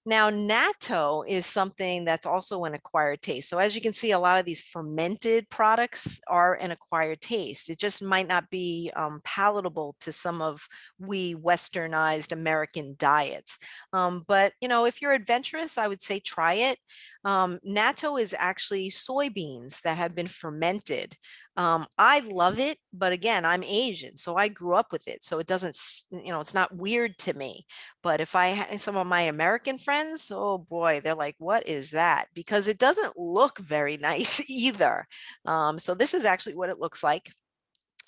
Now, natto is something that's also an acquired taste. So as you can see, a lot of these fermented products are an acquired taste. It just might not be palatable to some of we westernized American diets. But, if you're adventurous, I would say try it. Natto is actually soybeans that have been fermented. I love it, but again, I'm Asian, so I grew up with it. So it doesn't, it's not weird to me. But if I had some of my American friends, oh boy, they're like, what is that? Because it doesn't look very nice either. So this is actually what it looks like.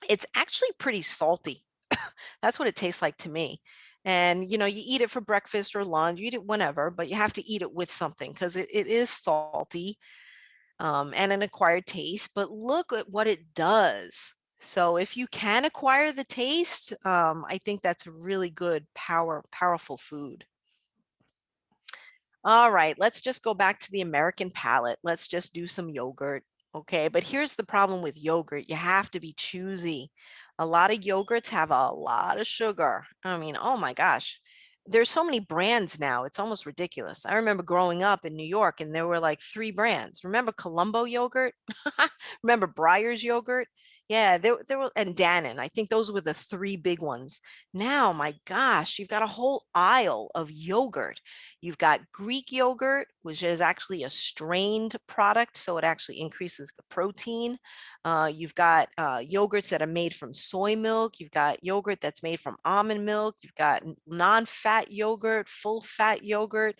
It's actually pretty salty. That's what it tastes like to me. And you eat it for breakfast or lunch, you eat it whenever, but you have to eat it with something because it is salty and an acquired taste. But look at what it does. So if you can acquire the taste, I think that's a really good, powerful food. All right, let's just go back to the American palate. Let's just do some yogurt. Okay, but here's the problem with yogurt. You have to be choosy. A lot of yogurts have a lot of sugar. I mean, oh my gosh. There's so many brands now. It's almost ridiculous. I remember growing up in New York and there were like 3 brands. Remember Colombo yogurt? Remember Breyer's yogurt? Yeah, there were, and Dannon. I think those were the 3 big ones. Now, my gosh, you've got a whole aisle of yogurt. You've got Greek yogurt, which is actually a strained product, so it actually increases the protein. You've got yogurts that are made from soy milk. You've got yogurt that's made from almond milk. You've got non-fat yogurt, full-fat yogurt,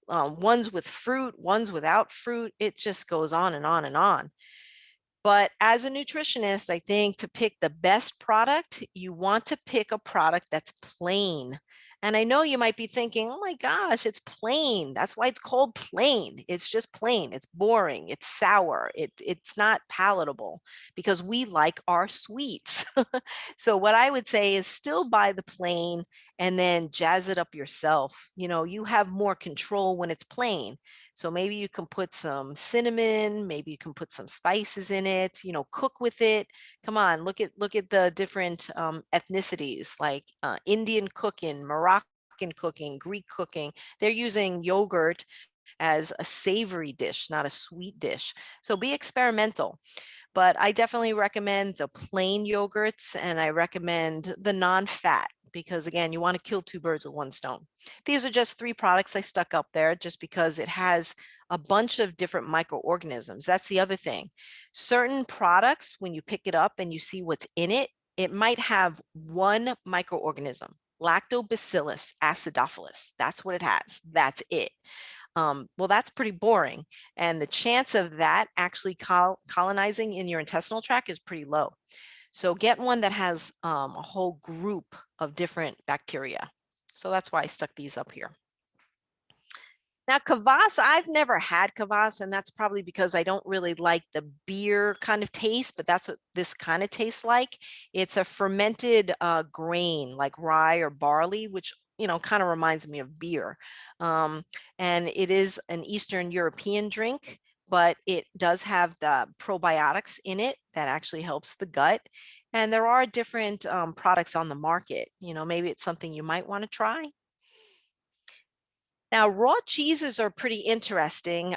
ones with fruit, ones without fruit. It just goes on and on and on. But as a nutritionist, I think to pick the best product, you want to pick a product that's plain. And I know you might be thinking, oh my gosh, it's plain. That's why it's called plain. It's just plain. It's boring. It's sour. It's not palatable because we like our sweets. So what I would say is still buy the plain and then jazz it up yourself. You know, you have more control when it's plain. So maybe you can put some cinnamon, maybe you can put some spices in it, you know, cook with it. Come on, look at the different ethnicities like Indian cooking, Moroccan cooking, Greek cooking. They're using yogurt as a savory dish, not a sweet dish. So be experimental. But I definitely recommend the plain yogurts and I recommend the non-fat because again, you want to kill 2 birds with 1 stone. These are just 3 products I stuck up there just because it has a bunch of different microorganisms. That's the other thing. Certain products, when you pick it up and you see what's in it, it might have 1 microorganism, Lactobacillus acidophilus. That's what it has. That's it. Well, that's pretty boring. And the chance of that actually colonizing in your intestinal tract is pretty low. So get one that has a whole group of different bacteria. So that's why I stuck these up here. Now, kvass, I've never had kvass, and that's probably because I don't really like the beer kind of taste, but that's what this kind of tastes like. It's a fermented grain like rye or barley, which kind of reminds me of beer. Um, and it is an Eastern European drink, but it does have the probiotics in it that actually helps the gut. And there are different products on the market. Maybe it's something you might want to try. Now, raw cheeses are pretty interesting.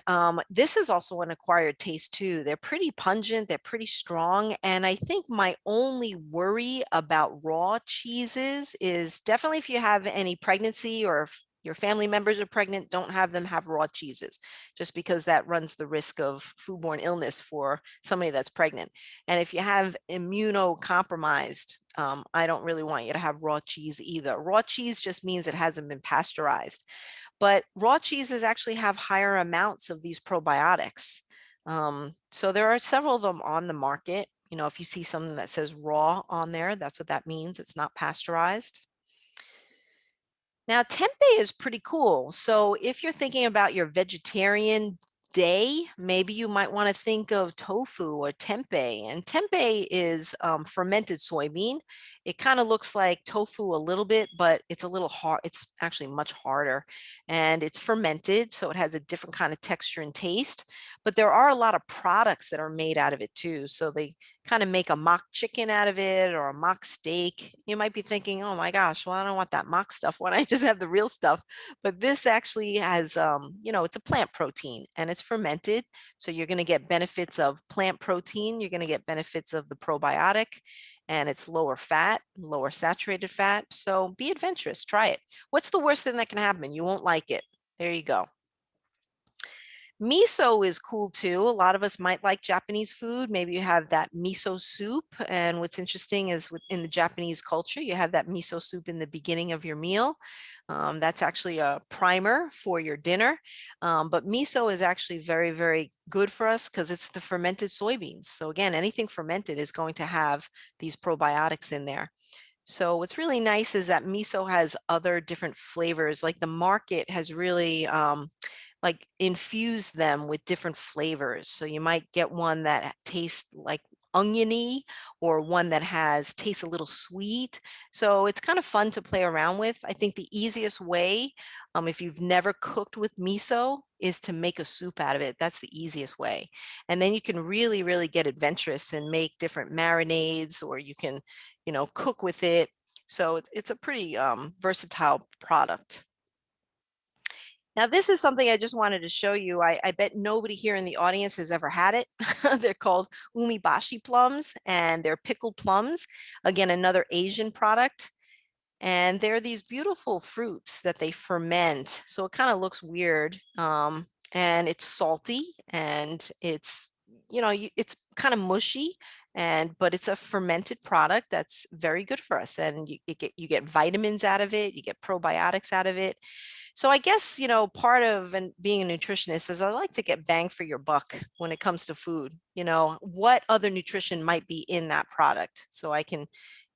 This is also an acquired taste too. They're pretty pungent, they're pretty strong. And I think my only worry about raw cheeses is definitely if you have any pregnancy or if your family members are pregnant, don't have them have raw cheeses, just because that runs the risk of foodborne illness for somebody that's pregnant. And if you have immunocompromised, I don't really want you to have raw cheese either. Raw cheese just means it hasn't been pasteurized. But raw cheeses actually have higher amounts of these probiotics. So there are several of them on the market. If you see something that says raw on there, that's what that means. It's not pasteurized. Now, tempeh is pretty cool. So if you're thinking about your vegetarian day, maybe you might want to think of tofu or tempeh. And tempeh is fermented soybean. It kind of looks like tofu a little bit, but it's a little hard. It's actually much harder and it's fermented. So it has a different kind of texture and taste. But there are a lot of products that are made out of it too. So they kind of make a mock chicken out of it or a mock steak. You might be thinking, oh my gosh, well, I don't want that mock stuff. Why don't I just have the real stuff? But this actually has, it's a plant protein and it's fermented. So you're going to get benefits of plant protein. You're going to get benefits of the probiotic and it's lower fat, lower saturated fat. So be adventurous, try it. What's the worst thing that can happen? You won't like it. There you go. Miso is cool too. A lot of us might like Japanese food. Maybe you have that miso soup. And what's interesting is within the Japanese culture, you have that miso soup in the beginning of your meal. That's actually a primer for your dinner. But miso is actually very, very good for us because it's the fermented soybeans. So again, anything fermented is going to have these probiotics in there. So what's really nice is that miso has other different flavors. Like the market has really like infused them with different flavors. So you might get one that tastes like oniony or one that tastes a little sweet. So it's kind of fun to play around with. I think the easiest way, if you've never cooked with miso, is to make a soup out of it. That's the easiest way. And then you can really, really get adventurous and make different marinades, or you can, cook with it. So it's a pretty versatile product. Now, this is something I just wanted to show you. I bet nobody here in the audience has ever had it. They're called umibashi plums, and they're pickled plums. Again, another Asian product. And they're these beautiful fruits that they ferment. So it kind of looks weird. And it's salty, and it's, it's kind of mushy. But it's a fermented product that's very good for us. And you get vitamins out of it, you get probiotics out of it. So I guess, part of being a nutritionist is I like to get bang for your buck when it comes to food. What other nutrition might be in that product? So I can,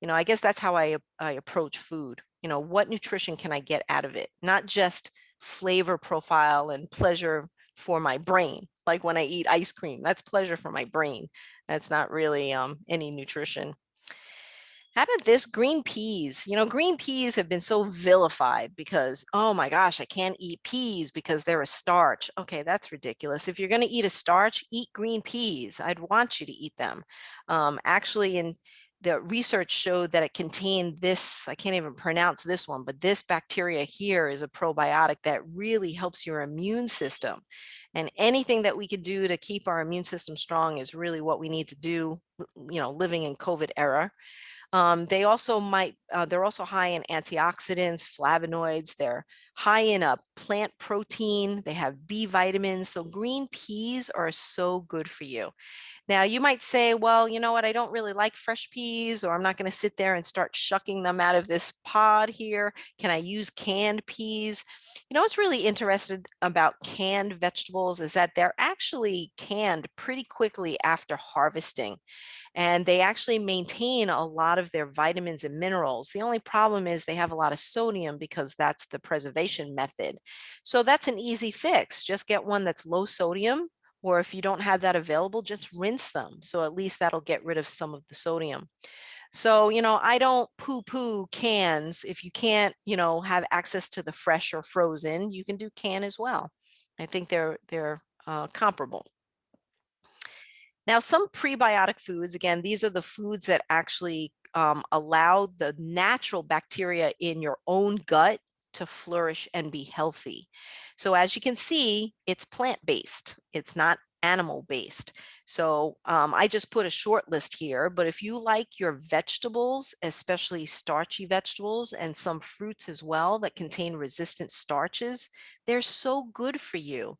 I guess that's how I approach food. What nutrition can I get out of it? Not just flavor profile and pleasure for my brain. Like when I eat ice cream, that's pleasure for my brain. That's not really any nutrition. How about this? Green peas? Green peas have been so vilified because, oh my gosh, I can't eat peas because they're a starch. Okay, that's ridiculous. If you're going to eat a starch, eat green peas. I'd want you to eat them. Actually, in the research showed that it contained this, I can't even pronounce this one, but this bacteria here is a probiotic that really helps your immune system. And anything that we could do to keep our immune system strong is really what we need to do, living in COVID era. They're also high in antioxidants, flavonoids. They're high in a plant protein. They have B vitamins. So green peas are so good for you. Now, you might say, well, you know what? I don't really like fresh peas, or I'm not going to sit there and start shucking them out of this pod here. Can I use canned peas? What's really interesting about canned vegetables is that they're actually canned pretty quickly after harvesting, and they actually maintain a lot of their vitamins and minerals. The only problem is they have a lot of sodium because that's the preservation method. So that's an easy fix. Just get one that's low sodium, or if you don't have that available, just rinse them. So at least that'll get rid of some of the sodium. So, I don't poo-poo cans. If you can't, have access to the fresh or frozen, you can do can as well. I think they're comparable. Now, some prebiotic foods, again, these are the foods that actually allow the natural bacteria in your own gut to flourish and be healthy. So as you can see, it's plant-based. It's not animal-based. So I just put a short list here, but if you like your vegetables, especially starchy vegetables and some fruits as well that contain resistant starches, they're so good for you.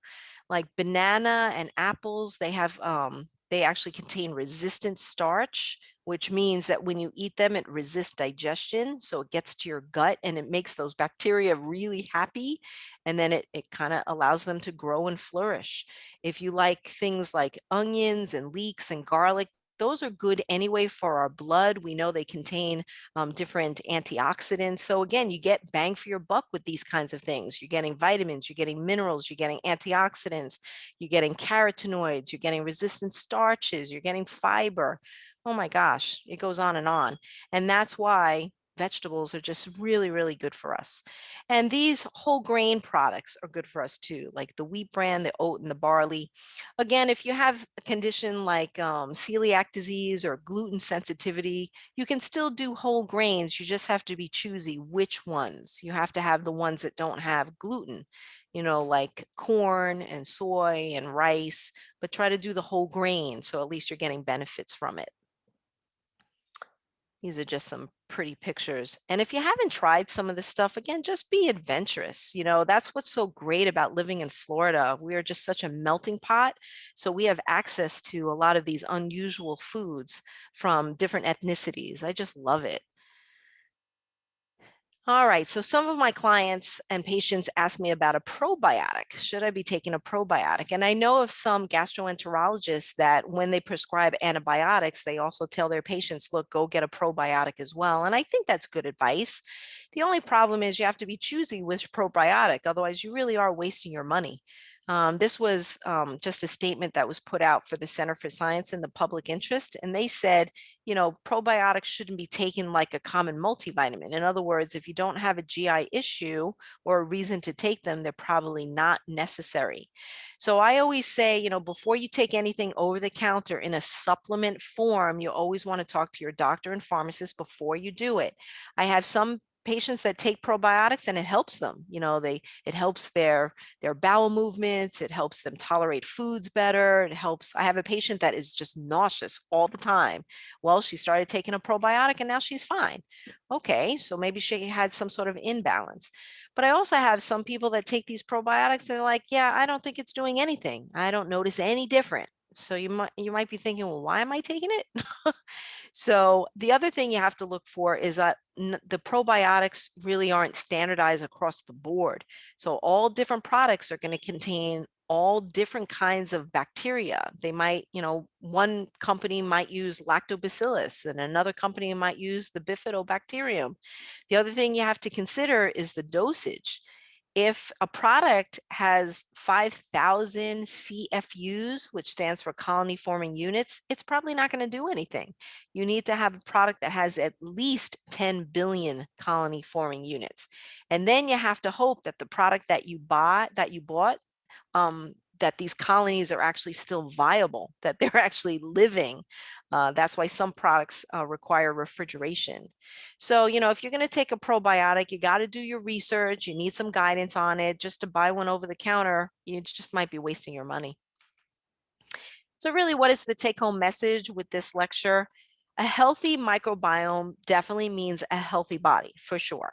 Like banana and apples, they actually contain resistant starch, which means that when you eat them, it resists digestion. So it gets to your gut and it makes those bacteria really happy. And then it kind of allows them to grow and flourish. If you like things like onions and leeks and garlic, those are good anyway for our blood. We know they contain different antioxidants. So again, you get bang for your buck with these kinds of things. You're getting vitamins, you're getting minerals, you're getting antioxidants, you're getting carotenoids, you're getting resistant starches, you're getting fiber. Oh my gosh, it goes on and on. And that's why vegetables are just really, really good for us. And these whole grain products are good for us too, like the wheat bran, the oat, and the barley. Again, if you have a condition like celiac disease or gluten sensitivity, you can still do whole grains. You just have to be choosy which ones. You have to have the ones that don't have gluten, like corn and soy and rice, but try to do the whole grain so at least you're getting benefits from it. These are just some pretty pictures. And if you haven't tried some of this stuff, again, just be adventurous. That's what's so great about living in Florida. We are just such a melting pot. So we have access to a lot of these unusual foods from different ethnicities. I just love it. All right, so some of my clients and patients ask me about a probiotic. Should I be taking a probiotic? And I know of some gastroenterologists that when they prescribe antibiotics, they also tell their patients, look, go get a probiotic as well. And I think that's good advice. The only problem is you have to be choosy with probiotic. Otherwise, you really are wasting your money. This was just a statement that was put out for the Center for Science and the Public Interest. And they said, you know, probiotics shouldn't be taken like a common multivitamin. In other words, if you don't have a GI issue or a reason to take them, they're probably not necessary. So I always say, you know, before you take anything over the counter in a supplement form, you always want to talk to your doctor and pharmacist before you do it. I have some patients that take probiotics and it helps them. You know, it helps their bowel movements, it helps them tolerate foods better. It helps. I have a patient that is just nauseous all the time. Well, she started taking a probiotic and now she's fine. Okay, so maybe she had some sort of imbalance. But I also have some people that take these probiotics and they're like, yeah, I don't think it's doing anything. I don't notice any different. So you might be thinking, well, why am I taking it? So the other thing you have to look for is that the probiotics really aren't standardized across the board. So all different products are going to contain all different kinds of bacteria. They might, you know, one company might use lactobacillus and another company might use the bifidobacterium. The other thing you have to consider is the dosage. If a product has 5,000 CFUs, which stands for colony forming units, it's probably not going to do anything. You need to have a product that has at least 10 billion colony forming units. And then you have to hope that the product that you bought, that these colonies are actually still viable, that they're actually living. That's why some products require refrigeration. So, you know, if you're going to take a probiotic, you got to do your research. You need some guidance on it. Just to buy one over the counter, you just might be wasting your money. So really, what is the take-home message with this lecture? A healthy microbiome definitely means a healthy body, for sure.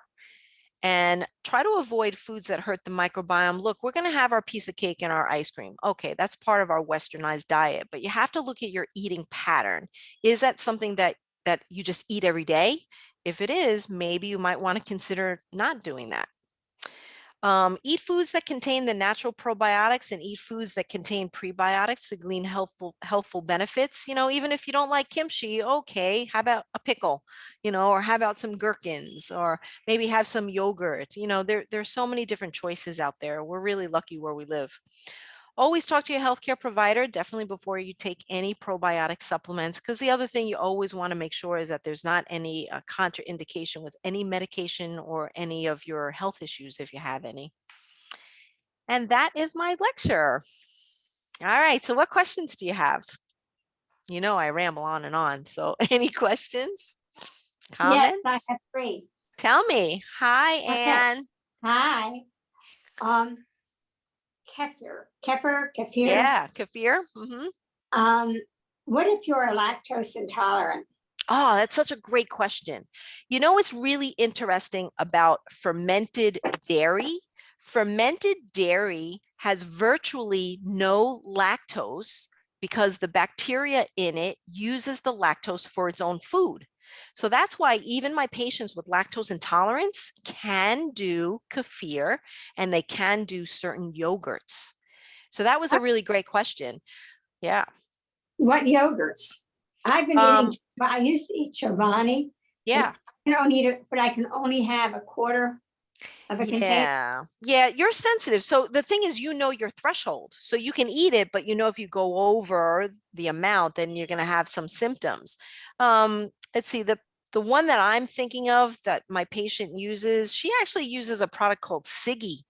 And try to avoid foods that hurt the microbiome. Look, we're going to have our piece of cake and our ice cream. Okay, that's part of our westernized diet, but you have to look at your eating pattern. Is that something that you just eat every day? If it is, maybe you might want to consider not doing that. Eat foods that contain the natural probiotics and eat foods that contain prebiotics to glean helpful benefits. You know, even if you don't like kimchi, okay, how about a pickle, you know, or how about some gherkins, or maybe have some yogurt. You know, there's so many different choices out there. We're really lucky where we live. Always talk to your healthcare provider, definitely before you take any probiotic supplements, because the other thing you always want to make sure is that there's not any contraindication with any medication or any of your health issues if you have any. And that is my lecture. All right, so what questions do you have? You know, I ramble on and on. So any questions, comments? Yes, I have 3. Tell me. Hi, Okay. Anne. Hi. Kefir. Yeah, kefir. What if you're lactose intolerant? Oh, that's such a great question. You know what's really interesting about fermented dairy? Fermented dairy has virtually no lactose because the bacteria in it uses the lactose for its own food. So that's why even my patients with lactose intolerance can do kefir and they can do certain yogurts. So that was a really great question. Yeah. What yogurts? I've been eating, I used to eat Chobani. Yeah. I don't eat it, but I can only have a quarter of a container. Yeah, you're sensitive. So the thing is, you know your threshold. So you can eat it, but you know if you go over the amount, then you're going to have some symptoms. Let's see, the one that I'm thinking of that my patient uses, she actually uses a product called Siggi,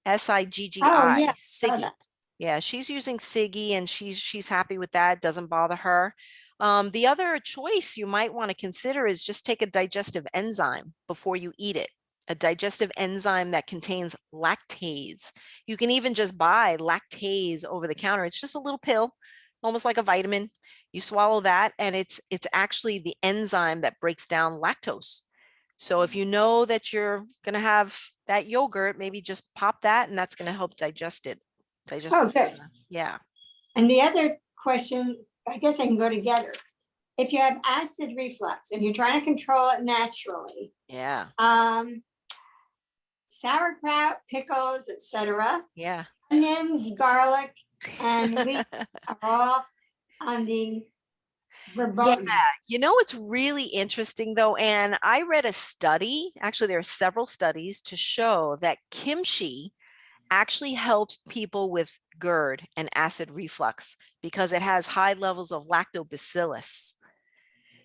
Siggi. Oh, yeah. Siggi. Yeah, she's using Siggi and she's happy with that. Doesn't bother her. The other choice you might want to consider is just take a digestive enzyme before you eat it. A digestive enzyme that contains lactase. You can even just buy lactase over the counter. It's just a little pill, almost like a vitamin. You swallow that, and it's actually the enzyme that breaks down lactose. So if you know that you're going to have that yogurt, maybe just pop that, and that's going to help digest it. Oh, good. Yeah. And the other question, I guess I can go together. If you have acid reflux and you're trying to control it naturally, yeah, sauerkraut, pickles, etc. Yeah. Onions, garlic, and leek are all on the verboten. Yeah, you know what's really interesting though, Anne, I read a study, actually there are several studies to show that kimchi actually helps people with GERD and acid reflux because it has high levels of lactobacillus.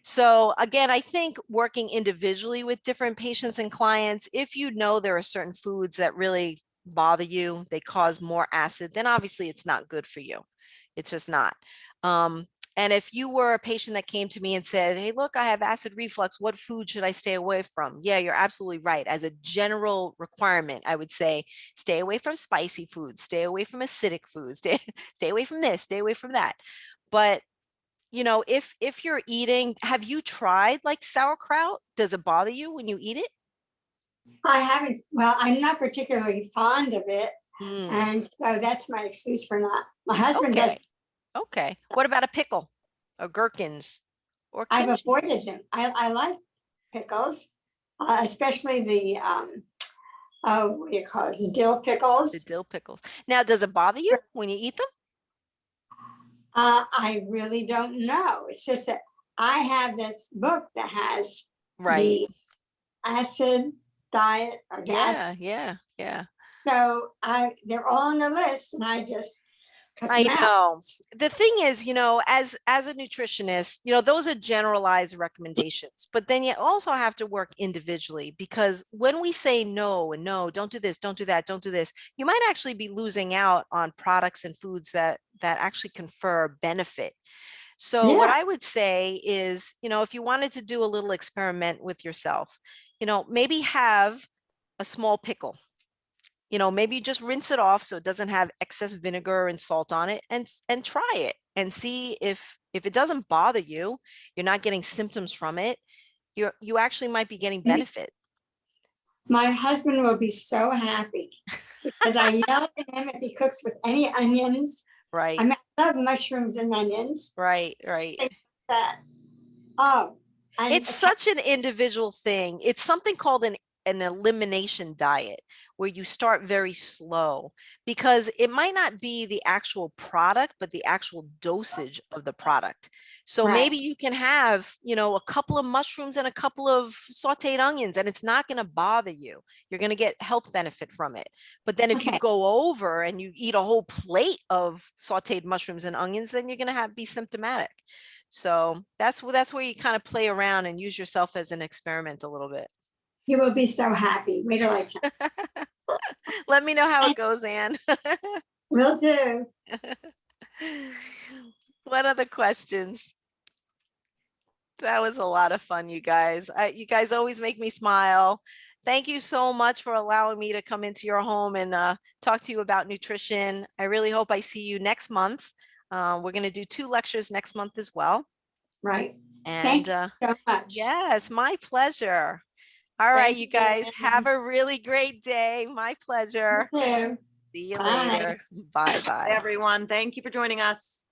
So again, I think working individually with different patients and clients, if you know there are certain foods that really bother you, they cause more acid, then obviously it's not good for you. It's just not. And if you were a patient that came to me and said, hey, look, I have acid reflux, what food should I stay away from? Yeah, you're absolutely right. As a general requirement, I would say stay away from spicy foods, stay away from acidic foods, stay away from this, stay away from that. But if you're eating, have you tried like sauerkraut? Does it bother you when you eat it? I haven't, well, I'm not particularly fond of it. Mm, And so that's my excuse for not. My husband does. okay. Okay. What about a pickle or gherkins or I've kimchi? avoided them. I like pickles, especially the, oh, what do you call it? The dill The pickles. dill pickles. Now, does it bother you when you eat them? I really don't know. It's just that I have this book that has Right. the acid diet or the acid. Yeah, yeah, yeah. So they're all on the list and I just cut them I out. know. The thing is, as a nutritionist, those are generalized recommendations, but then you also have to work individually because when we say no and no, don't do this, don't do that, don't do this, you might actually be losing out on products and foods that actually confer benefit. So what Yeah. I would say is, if you wanted to do a little experiment with yourself, maybe have a small pickle. Maybe just rinse it off so it doesn't have excess vinegar and salt on it, and try it and see if it doesn't bother you, you're not getting symptoms from it, you actually might be getting benefit. My husband will be so happy because I yell at him if he cooks with any onions. I Right, mean, I love mushrooms and onions. right, right. Things like that. Oh, and It's such an individual thing. It's something called an elimination diet where you start very slow because it might not be the actual product, but the actual dosage of the product. So right. maybe you can have, a couple of mushrooms and a couple of sauteed onions, and it's not going to bother you. You're going to get health benefit from it. But then if you Okay. go over and you eat a whole plate of sauteed mushrooms and onions, then you're going to be symptomatic. So that's where you kind of play around and use yourself as an experiment a little bit. He will be so happy. Wait till I tell. Let me know how it goes, Anne. Will do. What other questions? That was a lot of fun, you guys. You guys always make me smile. Thank you so much for allowing me to come into your home and talk to you about nutrition. I really hope I see you next month. We're going to do 2 lectures next month as well. Right. And Thank you so much. yes, my pleasure. All right, Thank you you, guys have Anne. a really great day. My You pleasure. too. See you Bye. later. Bye Hi, bye. everyone. Thank you for joining us.